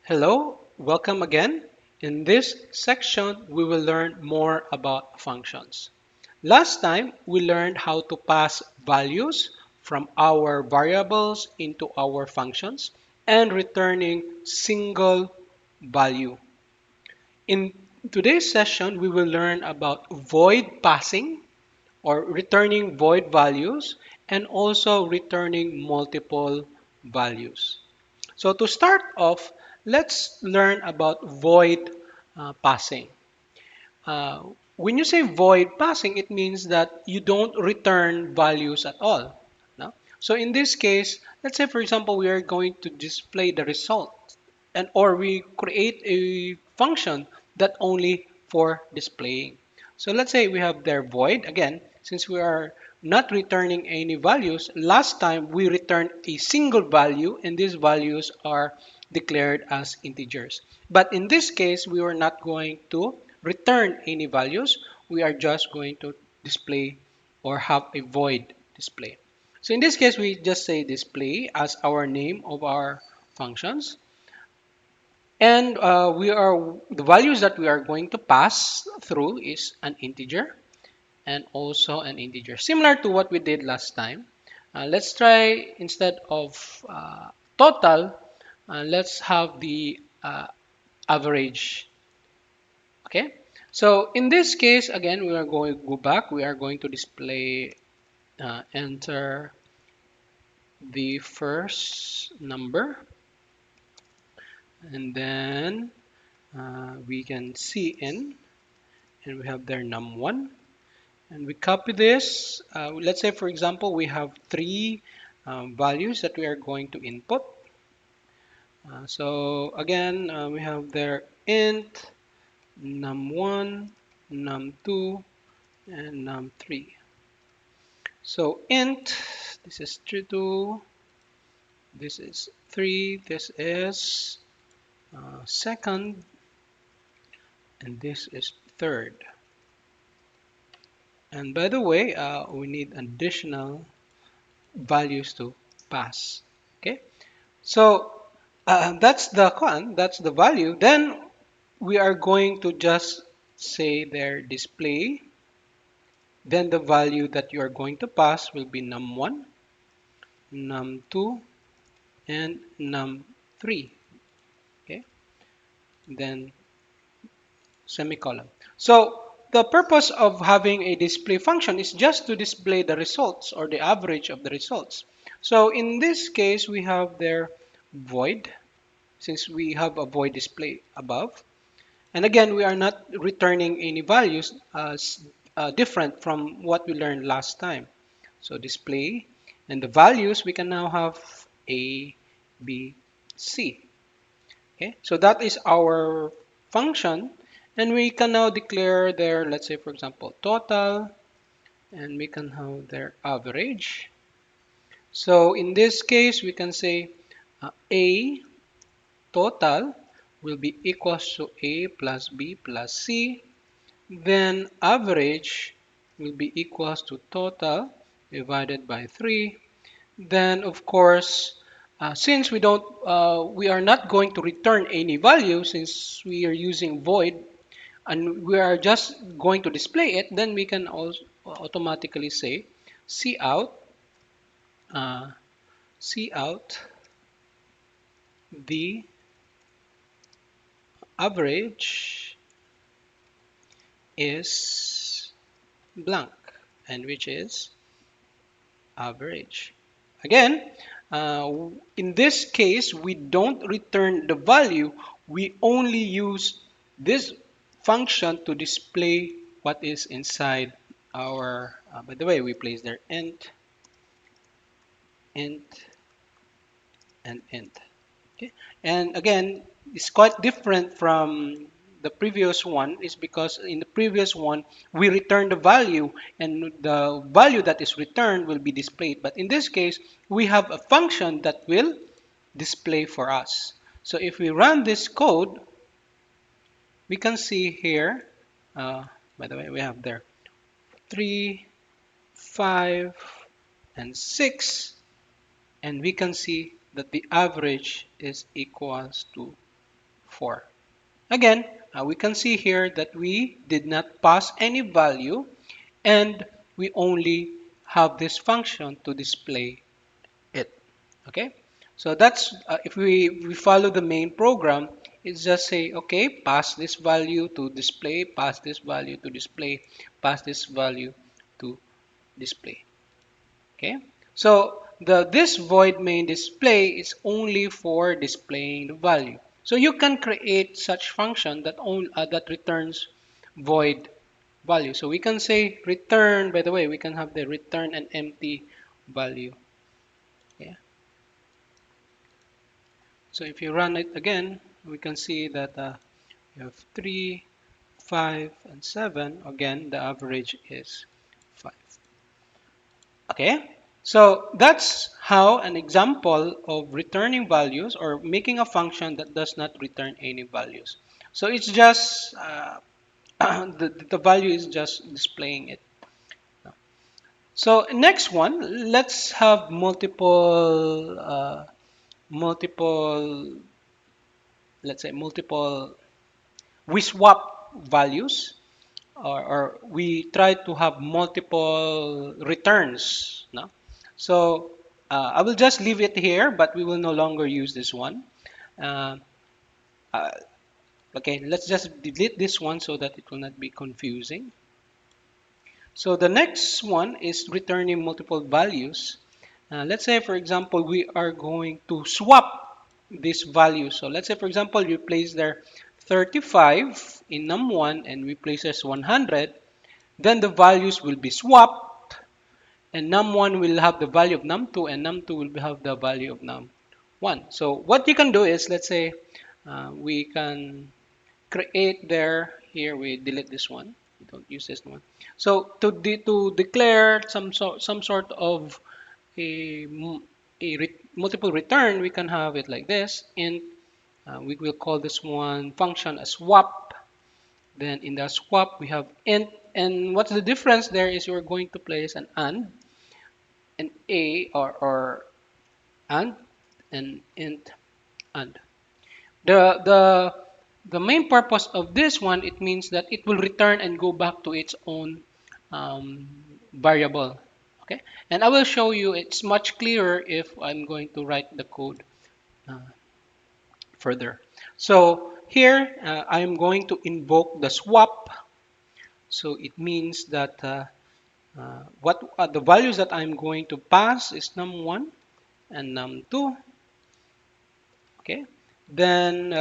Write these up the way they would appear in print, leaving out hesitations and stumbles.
Hello, welcome again. In this section, we will learn more about functions. Last time, we learned how to pass values from our variables into our functions and returning single value. In today's session, we will learn about void passing or returning void values and also returning multiple values. So to start off, let's learn about void passing. Uh, when you say void passing, it means that you don't return values at all. No? So in this case, let's say for example, we are going to display the result and or we create a function that only for displaying. So let's say we have their void. Again, since we are not returning any values, last time we returned a single value and these values are declared as integers. But in this case, we are not going to return any values. We are just going to display or have a void display. So in this case, we just say display as our name of our functions. And we are the values that we are going to pass through is an integer and also an integer, similar to what we did last time. Let's try instead of total, let's have the average. Okay. So in this case, again, we are going to go back. We are going to display enter the first number, and then we can see in and we have there num1 and we copy this. Let's say for example we have three values that we are going to input. So again we have there int num1 num2 and num3. So int, this is 2, this is 3, this is second, and this is third. And by the way, we need additional values to pass. Okay, so that's the value. Then we are going to just say their display. Then the value that you are going to pass will be num1, num2, and num3. Okay, then semicolon. So the purpose of having a display function is just to display the results or the average of the results. So in this case, we have their void, since we have a void display above. And again, we are not returning any values as different from what we learned last time. So display, and the values we can now have A, B, C. Okay, so that is our function, and we can now declare their, let's say for example, total, and we can have their average. So in this case, we can say A total will be equals to A plus B plus C. Then average will be equals to total divided by 3. Then of course, since we are not going to return any value since we are using void and we are just going to display it, then we can also automatically say cout, uh, cout the average is blank, and which is average. Again, in this case, we don't return the value. We only use this function to display what is inside our, by the way, we place there int, and int. Okay. And again, it's quite different from the previous one is because in the previous one we return the value and the value that is returned will be displayed, but in this case we have a function that will display for us. So if we run this code, we can see here, uh, by the way, we have there 3, 5, and 6, and we can see that the average is equals to 4. Again, we can see here that we did not pass any value and we only have this function to display it. Okay, so that's if we follow the main program, it's just say, okay, pass this value to display, pass this value to display, pass this value to display. Okay, so this void main display is only for displaying the value. So you can create such function that that returns void value. So we can say return. By the way, we can have the return an empty value. Yeah. So if you run it again, we can see that you have 3, 5, and 7. Again, the average is 5. Okay, so that's how an example of returning values or making a function that does not return any values. So it's just the value is just displaying it. So next one, let's have multiple, let's say multiple, we swap values or we try to have multiple returns. No? So I will just leave it here, but we will no longer use this one. Uh, uh, okay, let's just delete this one so that it will not be confusing. So the next one is returning multiple values. Let's say, for example, we are going to swap this value. So let's say, for example, you place there 35 in num1 and we place as 100. Then the values will be swapped and num1 will have the value of num2 and num2 will have the value of num1. So what you can do is, let's say we can create there, here we delete this one. We don't use this one. So to declare some sort of a, multiple return, we can have it like this. And we will call this one function a swap. Then in the swap, we have int. And what's the difference there is you're going to place an and, an a, or and, an int, and. The, the, the main purpose of this one, it means that it will return and go back to its own variable. Okay, and I will show you it's much clearer if I'm going to write the code uh, further. So here I'm going to invoke the swap. So it means that what the values that I'm going to pass is num1 and num2. Okay, then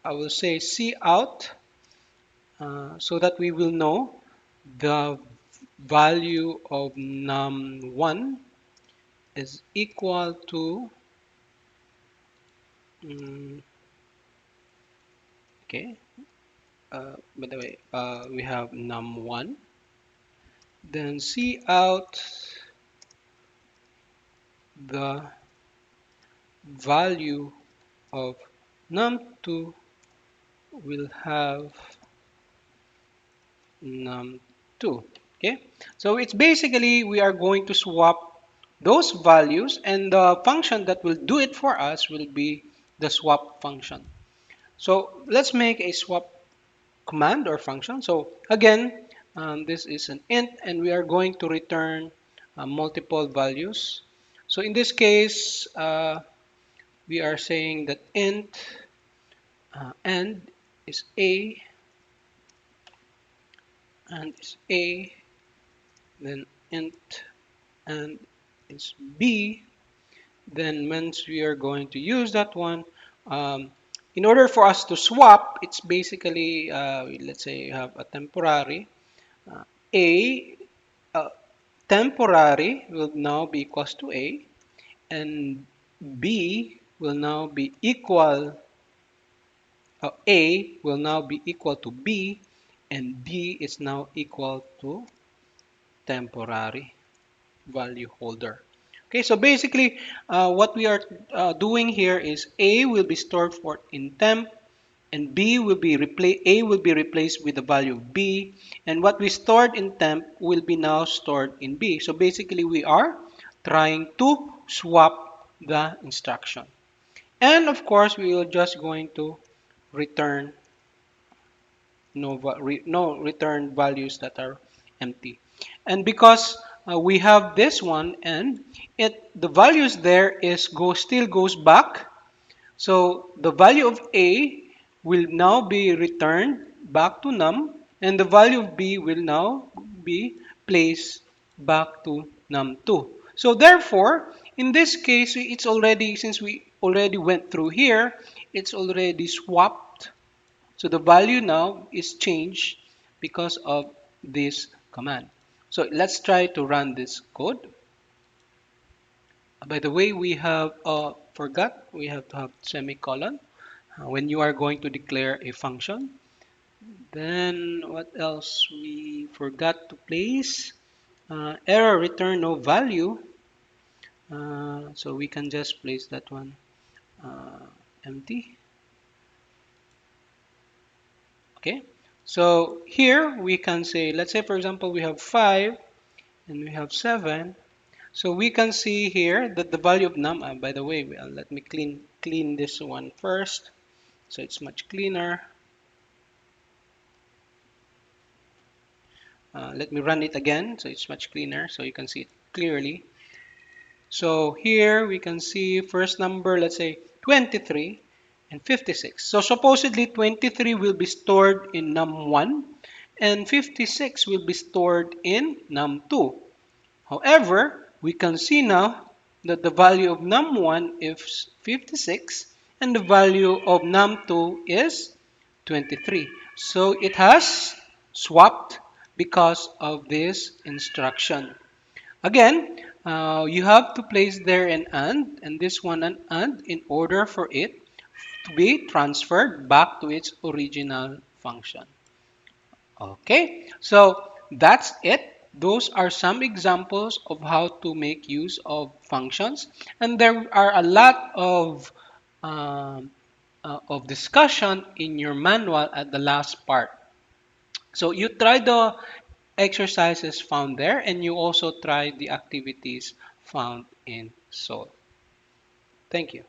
I will say cout so that we will know the value of num1 is equal to okay, by the way, we have num1, then cout the value of num2 will have num2. Okay, so it's basically we are going to swap those values and the function that will do it for us will be the swap function. So let's make a swap command or function. So again, this is an int and we are going to return multiple values. So in this case, we are saying that int and is a and is a, then int and is b. Then once we are going to use that one, um, in order for us to swap, it's basically let's say you have a temporary uh, a uh, temporary will now be equals to a and b will now be equal a will now be equal to b and b is now equal to temporary value holder. Okay, so basically what we are doing here is a will be stored for in temp and b will be replaced, a will be replaced with the value of b, and what we stored in temp will be now stored in b. So basically we are trying to swap the instruction. And of course we are just going to return no return values that are empty. And because we have this one, and it the values there is still goes back, so the value of A will now be returned back to num, and the value of B will now be placed back to num2. So therefore, in this case, it's already, since we already went through here, it's already swapped. So the value now is changed because of this command. So let's try to run this code. By the way, we have forgot we have to have semicolon when you are going to declare a function. Then what else? We forgot to place error return no value. So we can just place that one uh, empty. Okay. So here we can say, let's say for example, we have 5 and we have 7. So we can see here that the value of num, by the way, let me clean this one first. So it's much cleaner. Let me run it again so it's much cleaner so you can see it clearly. So here we can see first number, let's say 23 and 56. So supposedly 23 will be stored in num1 and 56 will be stored in num2. However, we can see now that the value of num1 is 56 and the value of num2 is 23. So it has swapped because of this instruction. Again, you have to place there an and this one an and in order for it to be transferred back to its original function. Okay, so that's it. Those are some examples of how to make use of functions, and there are a lot of discussion in your manual at the last part. So you try the exercises found there, and you also try the activities found in Soul. Thank you.